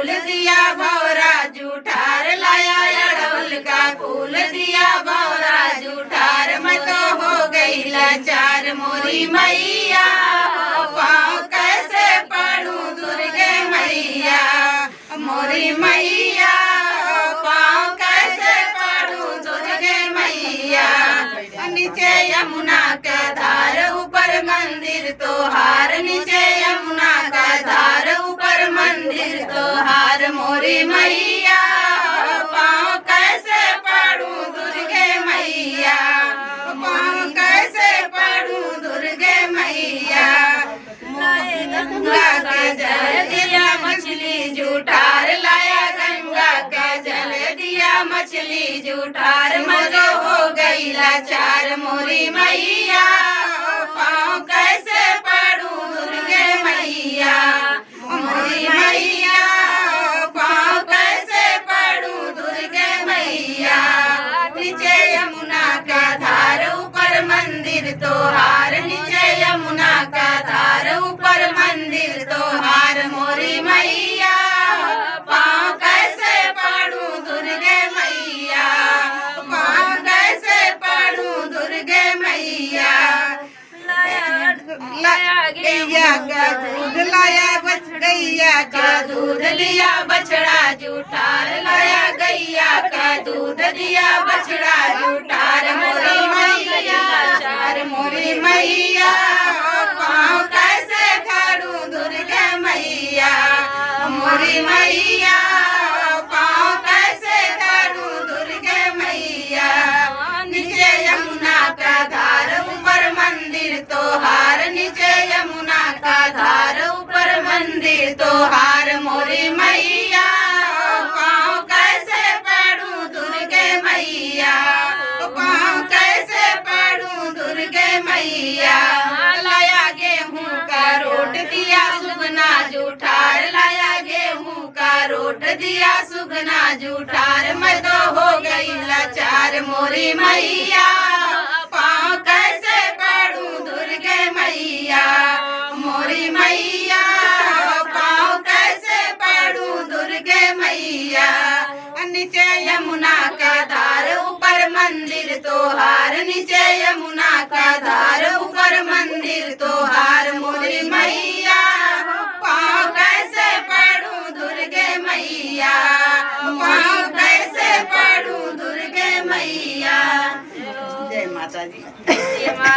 फूल दिया भौरा जूठार लाया अड़हुल का फूल दिया भौरा जूठार मैं तो हो गई लाचार मोरी मैया पाँव कैसे पढ़ूं दुर्गे मैया मोरी मैया पाँव कैसे पढ़ूं दुर्गे मैया नीचे यमुना का धार ऊपर मंदिर तोहार नीचे यमुना का धार ऊपर मंदिर तोहार मोरी मैया पाँव कैसे पढ़ूं दुर्गे मैया पाँव कैसे पढ़ूं दुर्गे मैया गंगा का जल दिया मछली जूठार लाया गंगा का जल दिया मछली जूठार मरो हो गई लाचार मोरी मैया पाँव कैसे पढ़ूं दुर्गे मैया मोरी मैया पाँव कैसे पढ़ूं दुर्गे मैया नीचे यमुना का धार ऊपर मंदिर तोहार नीचे यमुना का धार ऊपर मंदिर तोहार मोरी मैया पाँव कैसे पढ़ूं दुर्गे मैया पाँव कैसे पढ़ूं दुर्गे मैया गैया का दूध लाया गैया का दूध लिया बछड़ा जूठार लाया गैया का दूध दिया बछड़ा जूठार मोरी मैया चार मोरी मैया पाँव कैसे खड़ूं दुर्गे मैया मोरी मैया पाँव कैसे खड़ूं दुर्गे मैया नीचे यमुना का धार ऊपर मंदिर तोहार नीचे यमुना का धार ऊपर मंदिर तोहार मोरी मैया पाँव कैसे पढ़ूं दुर्गे मैया पाँव कैसे पढ़ूं दुर्गे मैया लाया गेहूं का रोट दिया सुगना जूठार लाया गेहूं का रोट दिया सुगना जूठार मैं तो हो गई लाचार मोरी मैया पाँव कैसे पढ़ूं दुर्गे मैया मोरी मैया पाँव कैसे पढ़ूं दुर्गे मैया नीचे यमुना का धार ऊपर मंदिर तोहार नीचे यमुना का धार ऊपर मंदिर तोहार मोरी मैया पाँव कैसे पढ़ूं दुर्गे मैया पाँव कैसे पढ़ूं दुर्गे मैया। जय माता जी।